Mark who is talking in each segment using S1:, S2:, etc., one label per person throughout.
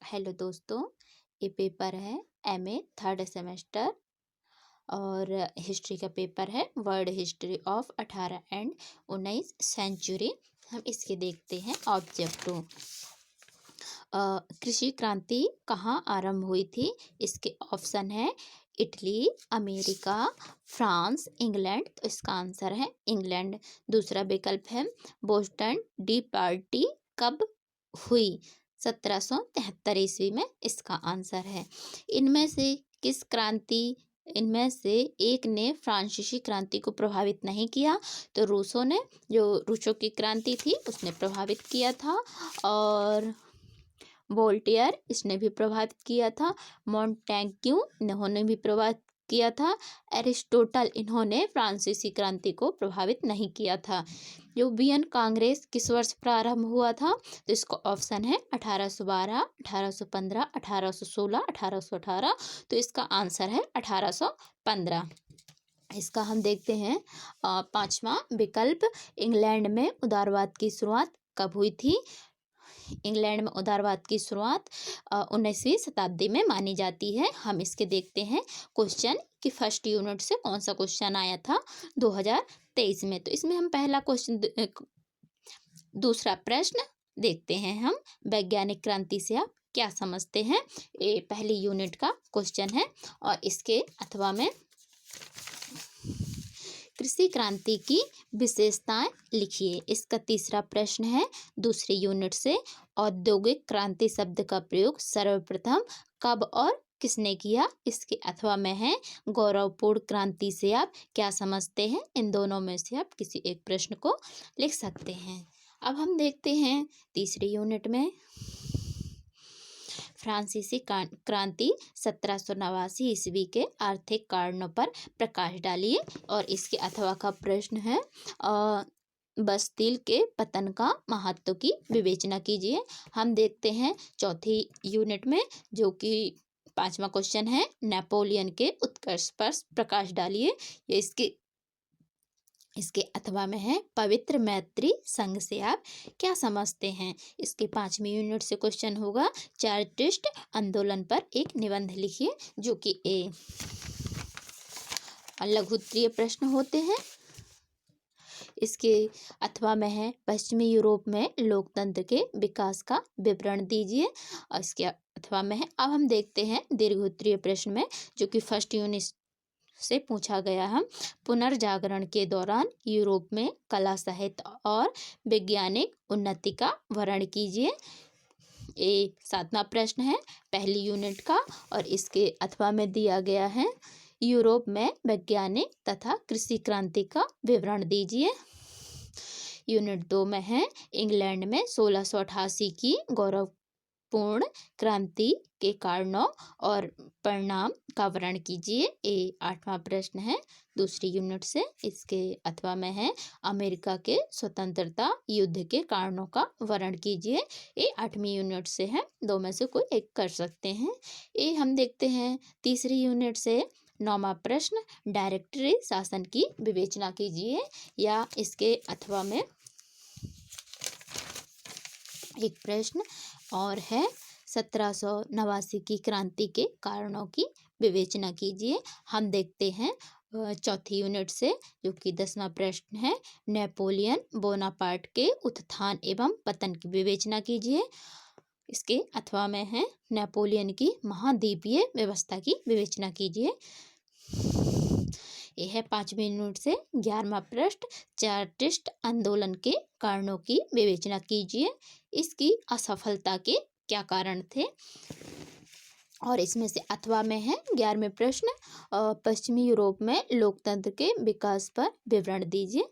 S1: Hello दोस्तों, ये paper है एमए थर्ड सेमेस्टर और हिस्ट्री का पेपर है world history of 18 and 19 century. हम इसके देखते हैं ऑब्जेक्टिव। कृषि क्रांति कहाँ आरंभ हुई थी? इसके ऑप्शन है इटली, अमेरिका, फ्रांस, इंग्लैंड। तो इसका आंसर है इंग्लैंड। दूसरा विकल्प है बोस्टन डी पार्टी कब हुई? 1773 ईस्वी में इसका आंसर है। इनमें से किस क्रांति इनमें से एक ने फ्रांसीसी क्रांति को प्रभावित नहीं किया? तो रूसो ने, जो रूसो की क्रांति थी उसने प्रभावित किया था। और वोल्टेयर, इसने भी प्रभावित किया था। मोंटेग्यू, इन्होंने भी प्रभावित किया था। एरिस्टोटल, इन्होंने फ्रांसीसी क्रांति को प्रभावित नहीं किया था। जो वियन कांग्रेस किस वर्ष प्रारंभ हुआ था? तो इसका ऑप्शन है 1812, 1815, 1816, 1818। तो इसका आंसर है 1815। इसका हम देखते हैं पांचवा विकल्प, इंग्लैंड में उदारवाद की शुरुआत कब हुई थी? इंग्लैंड में उदारवाद की शुरुआत 19वीं शताब्दी में मानी जाती है। हम इसके देखते हैं क्वेश्चन कि फर्स्ट यूनिट से कौन सा क्वेश्चन आया था 2023 में। तो इसमें हम पहला क्वेश्चन, दूसरा प्रश्न देखते हैं। हम वैज्ञानिक क्रांति से आप क्या समझते हैं? ये पहली यूनिट का क्वेश्चन है और इसके अथवा में कृषि क्रांति की विशेषताएं लिखिए। इसका तीसरा प्रश्न है दूसरी यूनिट से, औद्योगिक क्रांति शब्द का प्रयोग सर्वप्रथम कब और किसने किया? इसके अथवा में है गौरवपूर्ण क्रांति से आप क्या समझते हैं? इन दोनों में से आप किसी एक प्रश्न को लिख सकते हैं। अब हम देखते हैं तीसरी यूनिट में फ्रांसीसी क्रांति 1789 ईस्वी के आर्थिक कारणों पर प्रकाश डालिए। और इसके अथवा का प्रश्न है बस्तिल के पतन का महत्व की विवेचना कीजिए। हम देखते हैं चौथी यूनिट में, जो कि पांचवा क्वेश्चन है, नेपोलियन के उत्कर्ष पर प्रकाश डालिए। ये इसके अथवा में है पवित्र मैत्री संघ से आप क्या समझते हैं? इसके पांचवी यूनिट से क्वेश्चन होगा चार्टिस्ट आंदोलन पर एक निबंध लिखिए, जो कि लघु उत्तरीय प्रश्न होते हैं। इसके अथवा में है पश्चिमी यूरोप में लोकतंत्र के विकास का विवरण दीजिए। और इसके अथवा में है, अब हम देखते हैं दीर्घ उत्तरीय प्रश्न में, जो कि फर्स्ट यूनिट से पूछा गया है। पुनर्जागरण के दौरान यूरोप में कला, साहित्य और वैज्ञानिक उन्नति का वर्णन कीजिए। ये सातवां प्रश्न है पहली यूनिट का और इसके अथवा में दिया गया है यूरोप में वैज्ञानिक तथा कृषि क्रांति का विवरण दीजिए। यूनिट 2 में है इंग्लैंड में 1688 की गौरवपूर्ण क्रांति के कारणों और परिणाम का वर्णन कीजिए। ये आठवां प्रश्न है दूसरी यूनिट से। इसके अथवा में है अमेरिका के स्वतंत्रता युद्ध के कारणों का वर्णन कीजिए। ये आठवीं यूनिट से है, दो में से कोई एक कर सकते हैं। ये हम देखते हैं तीसरी यूनिट से नौवां प्रश्न, डायरेक्टरी शासन की विवेचना कीजिए। या इसके अथवा में एक प्रश्न और है 1789 की क्रांति के कारणों की विवेचना कीजिए। हम देखते हैं चौथी यूनिट से, जो कि 10वां प्रश्न है, नेपोलियन बोनापार्ट के उत्थान एवं पतन की विवेचना कीजिए। इसके अथवा में है नेपोलियन की महाद्वीपीय व्यवस्था की विवेचना कीजिए। यह है पांचवी यूनिट से 11वां प्रश्न, चार्टिस्ट आंदोलन के कारणों की विवेचना कीजिए। इसकी असफलता के क्या कारण थे? और इसमें से अथवा में है 11वें प्रश्न, पश्चिमी यूरोप में लोकतंत्र के विकास पर विवरण दीजिए।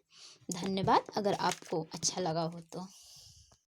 S1: धन्यवाद। अगर आपको अच्छा लगा हो तो